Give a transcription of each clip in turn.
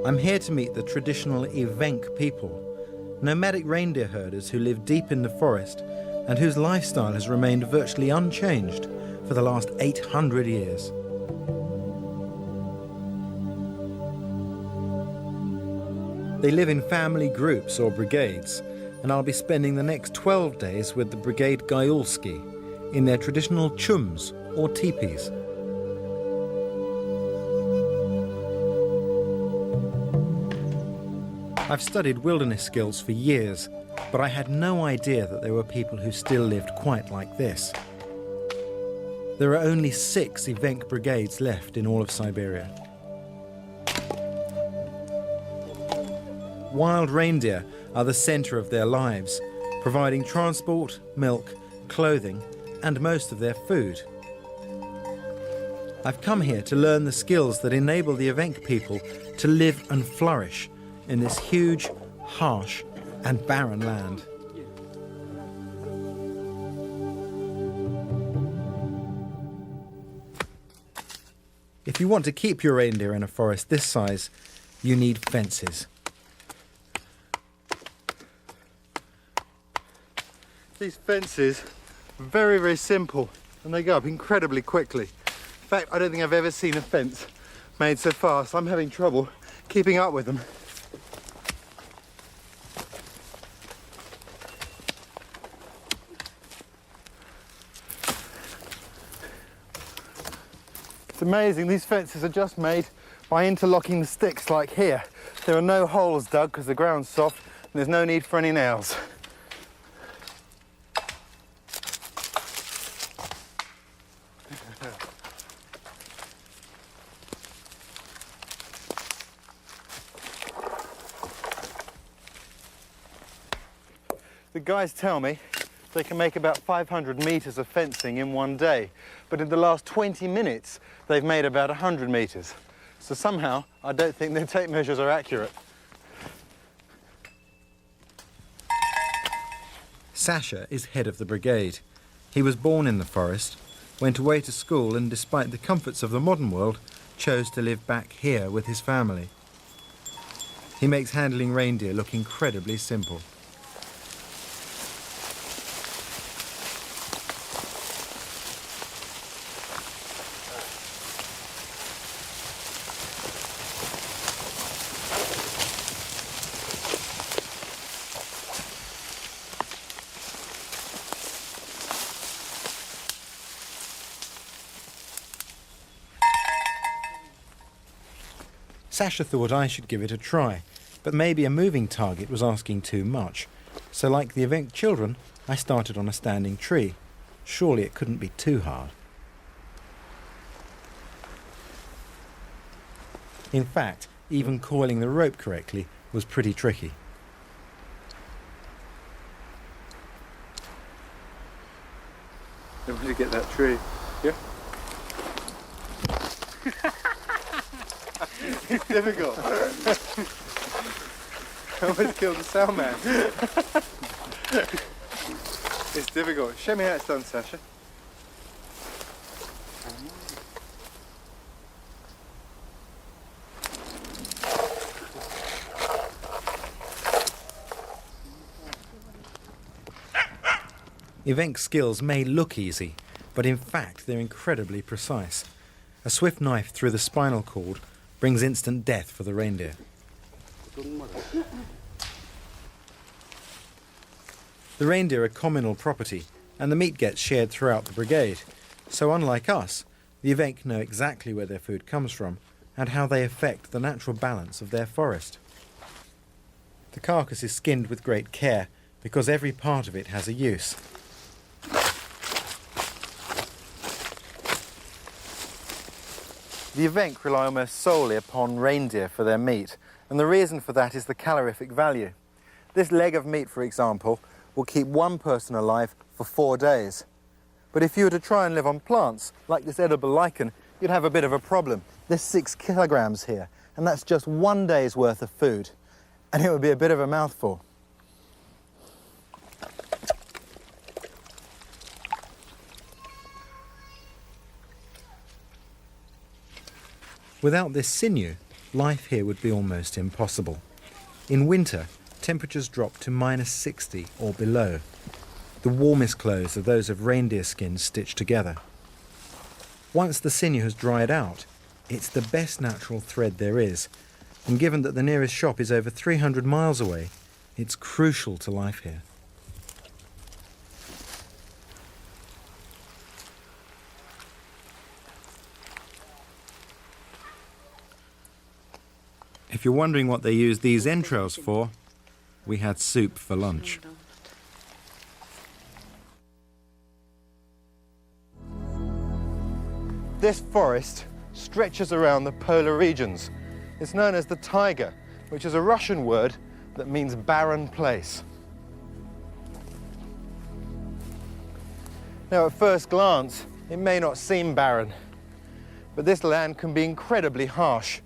I'm here to meet the traditional Evenk people, nomadic reindeer herders who live deep in the forest and whose lifestyle has remained virtually unchanged for the last 800 years. They live in family groups or brigades, and I'll be spending the next 12 days with the Brigade Gaiulski in their traditional chums or teepees. I've studied wilderness skills for years, but I had no idea that there were people who still lived quite like this. There are only 6 Evenk brigades left in all of Siberia. Wild reindeer are the center of their lives, providing transport, milk, clothing, and most of their food. I've come here to learn the skills that enable the Evenk people to live and flourish in this huge, harsh, and barren land. If you want to keep your reindeer in a forest this size, you need fences. These fences are very, very simple, and they go up incredibly quickly. In fact, I don't think I've ever seen a fence made so fast. I'm having trouble keeping up with them. It's amazing, these fences are just made by interlocking the sticks like here. There are no holes dug because the ground's soft and there's no need for any nails. The guys tell me they can make about 500 meters of fencing in one day, but in the last 20 minutes, they've made about 100 meters. So somehow, I don't think their tape measures are accurate. Sasha is head of the brigade. He was born in the forest, went away to school, and despite the comforts of the modern world, chose to live back here with his family. He makes handling reindeer look incredibly simple. Sasha thought I should give it a try, but maybe a moving target was asking too much. So like the Evenk children, I started on a standing tree. Surely it couldn't be too hard. In fact, even coiling the rope correctly was pretty tricky. Everybody get that tree. Yeah? It's difficult. I almost killed the sound man. It's difficult. Show me how it's done, Sasha. Evenk skills may look easy, but in fact they're incredibly precise. A swift knife through the spinal cord brings instant death for the reindeer. The reindeer are communal property, and the meat gets shared throughout the brigade. So unlike us, the Evenk know exactly where their food comes from and how they affect the natural balance of their forest. The carcass is skinned with great care because every part of it has a use. The Evenk rely almost solely upon reindeer for their meat, and the reason for that is the calorific value. This leg of meat, for example, will keep one person alive for 4 days. But if you were to try and live on plants, like this edible lichen, you'd have a bit of a problem. There's 6 kilograms here, and that's just 1 day's worth of food, and it would be a bit of a mouthful. Without this sinew, life here would be almost impossible. In winter, temperatures drop to -60 or below. The warmest clothes are those of reindeer skins stitched together. Once the sinew has dried out, it's the best natural thread there is, and given that the nearest shop is over 300 miles away, it's crucial to life here. If you're wondering what they use these entrails for, we had soup for lunch. This forest stretches around the polar regions. It's known as the taiga, which is a Russian word that means barren place. Now, at first glance, it may not seem barren, but this land can be incredibly harsh.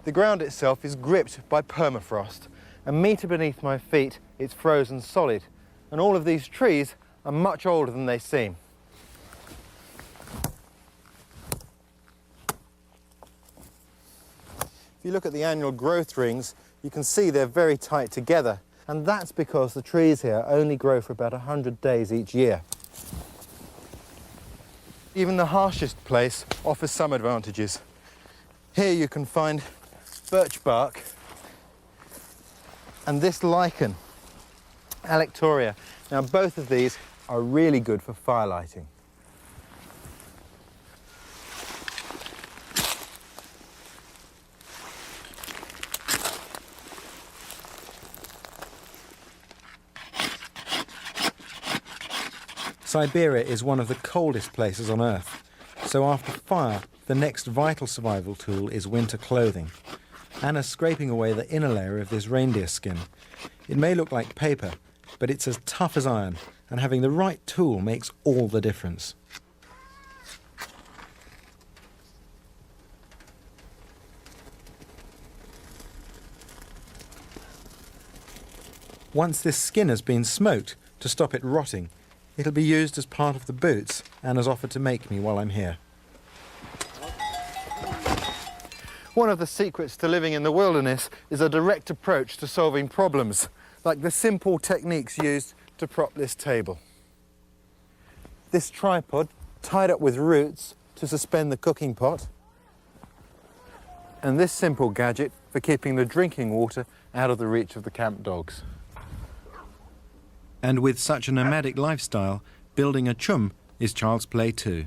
The ground itself is gripped by permafrost. A metre beneath my feet, it's frozen solid. And all of these trees are much older than they seem. If you look at the annual growth rings, you can see they're very tight together. And that's because the trees here only grow for about 100 days each year. Even the harshest place offers some advantages. Here you can find birch bark and this lichen, Alectoria. Now, both of these are really good for firelighting. Siberia is one of the coldest places on Earth, so after fire, the next vital survival tool is winter clothing. Anna's scraping away the inner layer of this reindeer skin. It may look like paper, but it's as tough as iron, and having the right tool makes all the difference. Once this skin has been smoked to stop it rotting, it'll be used as part of the boots Anna's offered to make me while I'm here. One of the secrets to living in the wilderness is a direct approach to solving problems, like the simple techniques used to prop this table. This tripod tied up with roots to suspend the cooking pot, and this simple gadget for keeping the drinking water out of the reach of the camp dogs. And with such a nomadic lifestyle, building a chum is child's play too.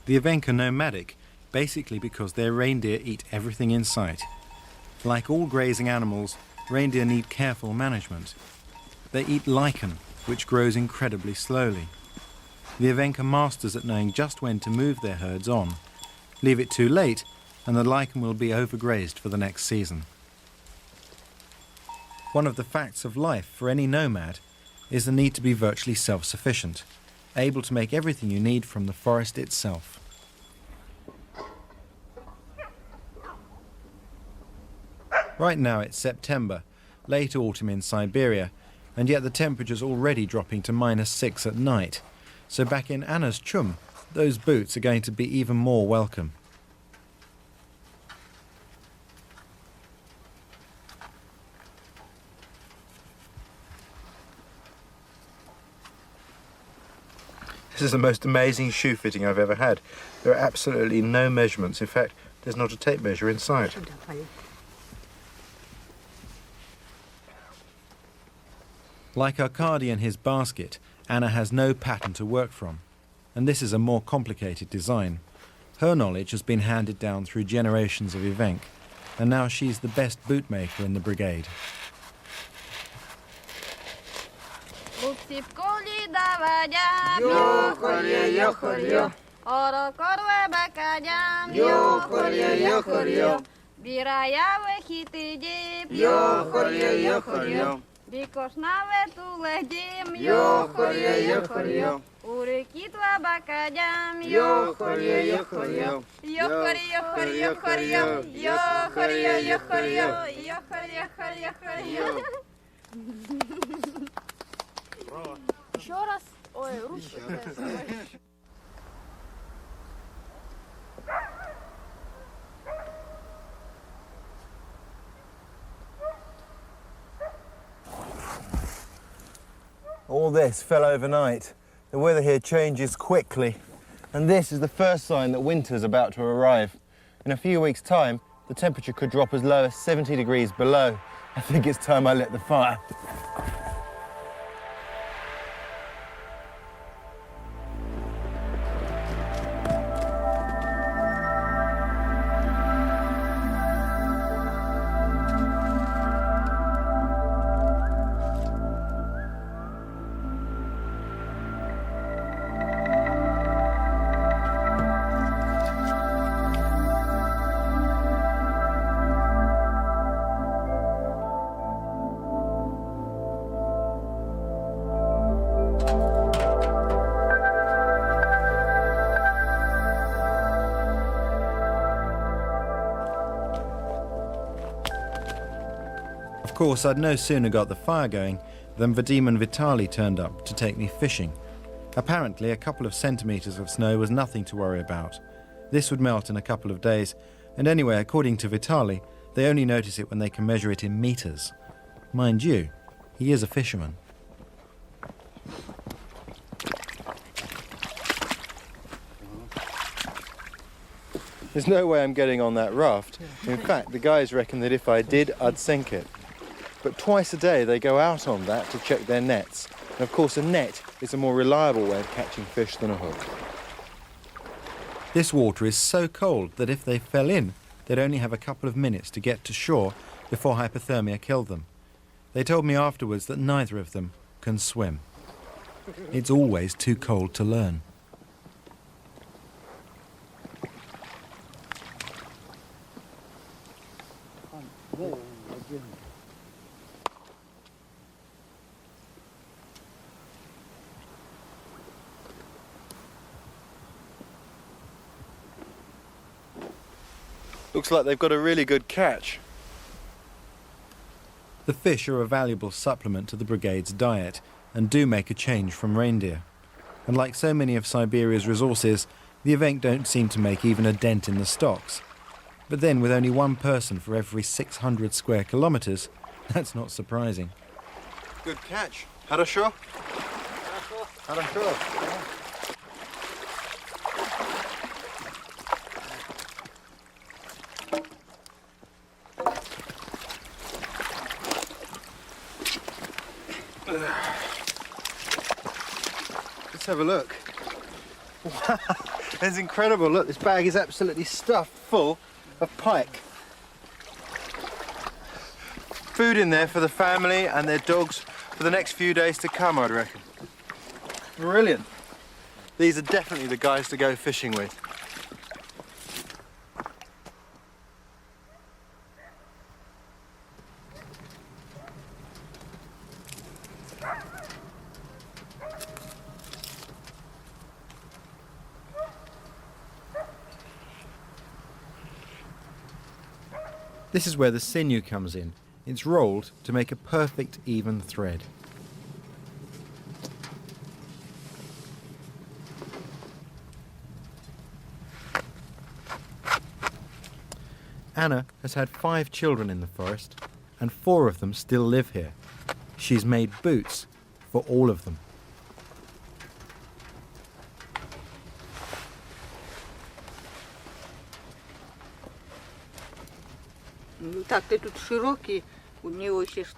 The Evenk are nomadic, basically because their reindeer eat everything in sight. Like all grazing animals, reindeer need careful management. They eat lichen, which grows incredibly slowly. The Evenk are masters at knowing just when to move their herds on. Leave it too late, and the lichen will be overgrazed for the next season. One of the facts of life for any nomad is the need to be virtually self-sufficient, able to make everything you need from the forest itself. Right now it's September, late autumn in Siberia, and yet the temperature's already dropping to -6 at night. So back in Anna's chum, those boots are going to be even more welcome. This is the most amazing shoe fitting I've ever had. There are absolutely no measurements. In fact, there's not a tape measure in sight. Like Arkady and his basket, Anna has no pattern to work from. and this is a more complicated design. Her knowledge has been handed down through generations of Evenk, and now she's the best bootmaker in the brigade. All this fell overnight. The weather here changes quickly, and this is the first sign that winter's about to arrive. In a few weeks' time, the temperature could drop as low as 70 degrees below. I think it's time I lit the fire. Of course, I'd no sooner got the fire going than Vadim and Vitali turned up to take me fishing. Apparently, a couple of centimetres of snow was nothing to worry about. This would melt in a couple of days, and anyway, according to Vitali, they only notice it when they can measure it in metres. Mind you, he is a fisherman. There's no way I'm getting on that raft. In fact, the guys reckon that if I did, I'd sink it. But twice a day they go out on that to check their nets. And of course a net is a more reliable way of catching fish than a hook. This water is so cold that if they fell in, they'd only have a couple of minutes to get to shore before hypothermia killed them. They told me afterwards that neither of them can swim. It's always too cold to learn. Looks like they've got a really good catch. The fish are a valuable supplement to the brigade's diet and do make a change from reindeer. And like so many of Siberia's resources, the Evenk don't seem to make even a dent in the stocks. But then with only one person for every 600 square kilometres, that's not surprising. Good catch. Хорошо? Хорошо. Let's have a look. Wow, that's incredible. Look, this bag is absolutely stuffed full of pike. Food in there for the family and their dogs for the next few days to come, I'd reckon. Brilliant. These are definitely the guys to go fishing with. This is where the sinew comes in. It's rolled to make a perfect even thread. Anna has had 5 children in the forest, and 4 of them still live here. She's made boots for all of them.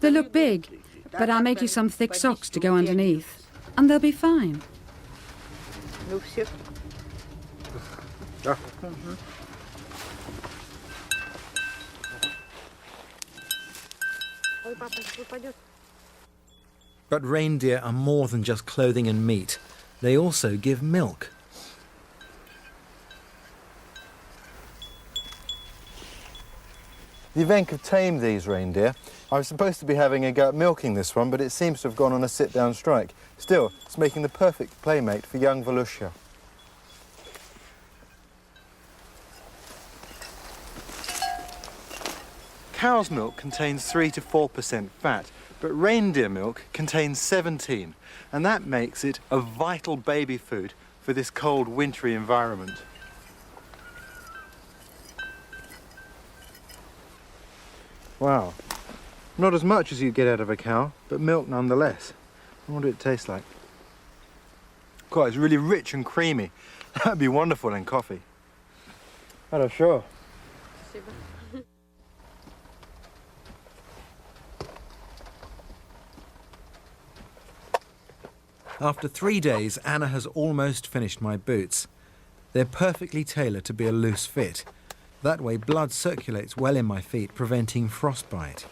They look big, but I'll make you some thick socks to go underneath, and they'll be fine. Ну все. Ja. Ой, папа, сейчас упадет. But reindeer are more than just clothing and meat. They also give milk. The Evenk have tamed these reindeer. I was supposed to be having a go at milking this one, but it seems to have gone on a sit-down strike. Still, it's making the perfect playmate for young Volusia. Cow's milk contains 3 to 4% fat, but reindeer milk contains 17, and that makes it a vital baby food for this cold, wintry environment. Wow. Not as much as you'd get out of a cow, but milk nonetheless. I wonder what it tastes like. God, it's really rich and creamy. That'd be wonderful in coffee. I'm sure. Спасибо. After 3 days, Anna has almost finished my boots. They're perfectly tailored to be a loose fit. That way blood circulates well in my feet, preventing frostbite.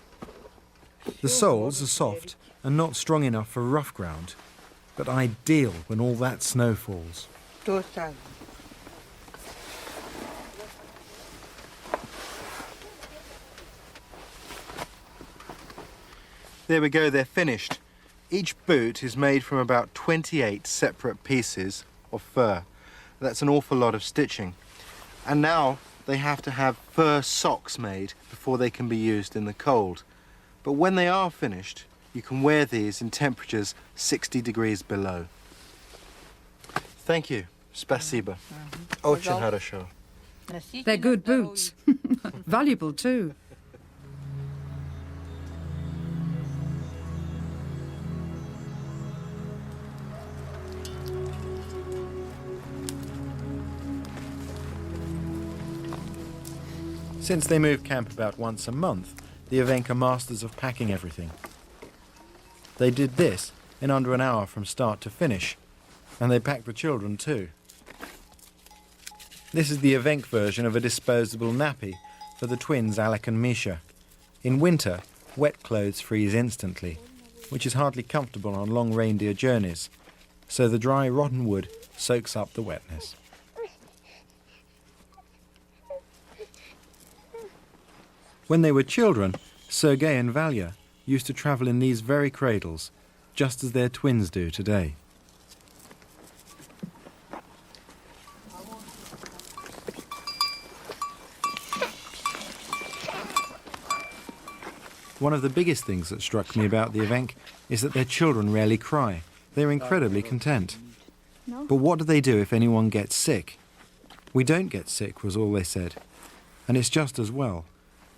The soles are soft and not strong enough for rough ground, but ideal when all that snow falls. То самое. There we go, they're finished. Each boot is made from about 28 separate pieces of fur. That's an awful lot of stitching. And now they have to have fur socks made before they can be used in the cold. But when they are finished, you can wear these in temperatures 60 degrees below. Thank you. Spasiba. Очень хорошо. They're good boots. Valuable too. Since they move camp about once a month, the Evenk are masters of packing everything. They did this in under an hour from start to finish, and they packed the children too. This is the Evenk version of a disposable nappy for the twins Alec and Misha. In winter, wet clothes freeze instantly, which is hardly comfortable on long reindeer journeys, so the dry rotten wood soaks up the wetness. When they were children, Sergei and Valya used to travel in these very cradles, just as their twins do today. One of the biggest things that struck me about the Evenk is that their children rarely cry. They're incredibly content. But what do they do if anyone gets sick? We don't get sick, was all they said. And it's just as well.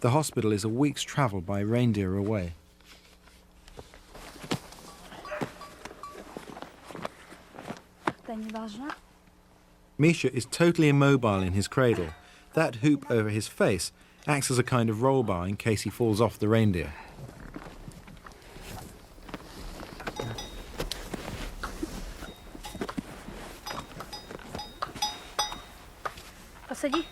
The hospital is a week's travel by reindeer away. Misha is totally immobile in his cradle. That hoop over his face acts as a kind of roll bar in case he falls off the reindeer. Посади.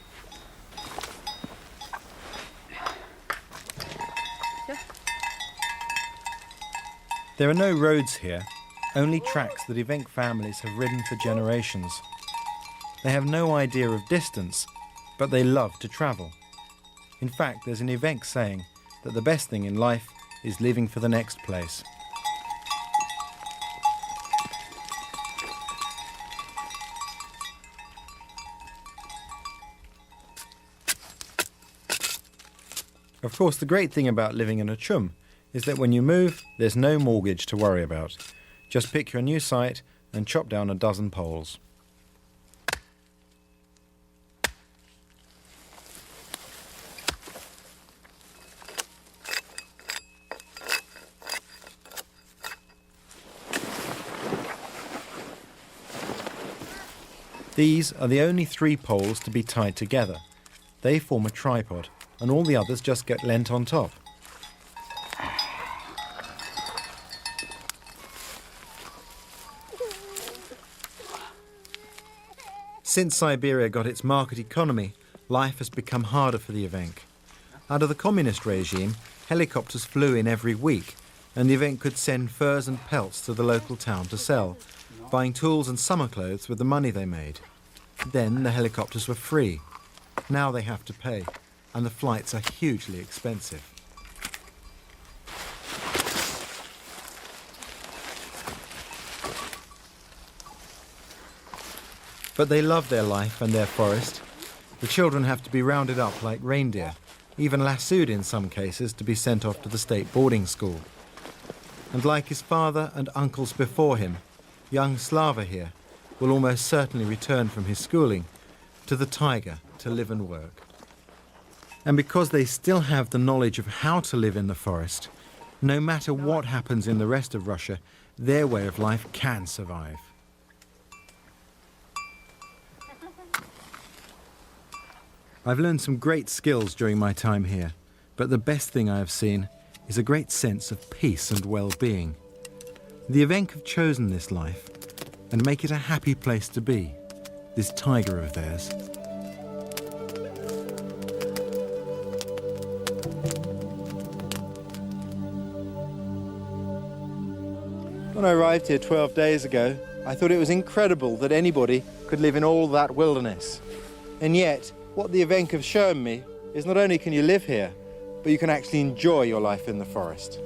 There are no roads here, only tracks that Evenk families have ridden for generations. They have no idea of distance, but they love to travel. In fact, there's an Evenk saying that the best thing in life is living for the next place. Of course, the great thing about living in a chum is that when you move, there's no mortgage to worry about. Just pick your new site and chop down a dozen poles. These are the only 3 poles to be tied together. They form a tripod, and all the others just get lent on top. Since Siberia got its market economy, life has become harder for the Evenk. Under the communist regime, helicopters flew in every week, and the Evenk could send furs and pelts to the local town to sell, buying tools and summer clothes with the money they made. Then the helicopters were free. Now they have to pay, and the flights are hugely expensive. But they love their life and their forest. The children have to be rounded up like reindeer, even lassoed in some cases to be sent off to the state boarding school. And like his father and uncles before him, young Slava here will almost certainly return from his schooling to the taiga to live and work. And because they still have the knowledge of how to live in the forest, no matter what happens in the rest of Russia, their way of life can survive. I've learned some great skills during my time here, but the best thing I have seen is a great sense of peace and well-being. The Evenk have chosen this life and make it a happy place to be, this taiga of theirs. When I arrived here 12 days ago, I thought it was incredible that anybody could live in all that wilderness. And yet, what the Evenk have shown me is not only can you live here, but you can actually enjoy your life in the forest.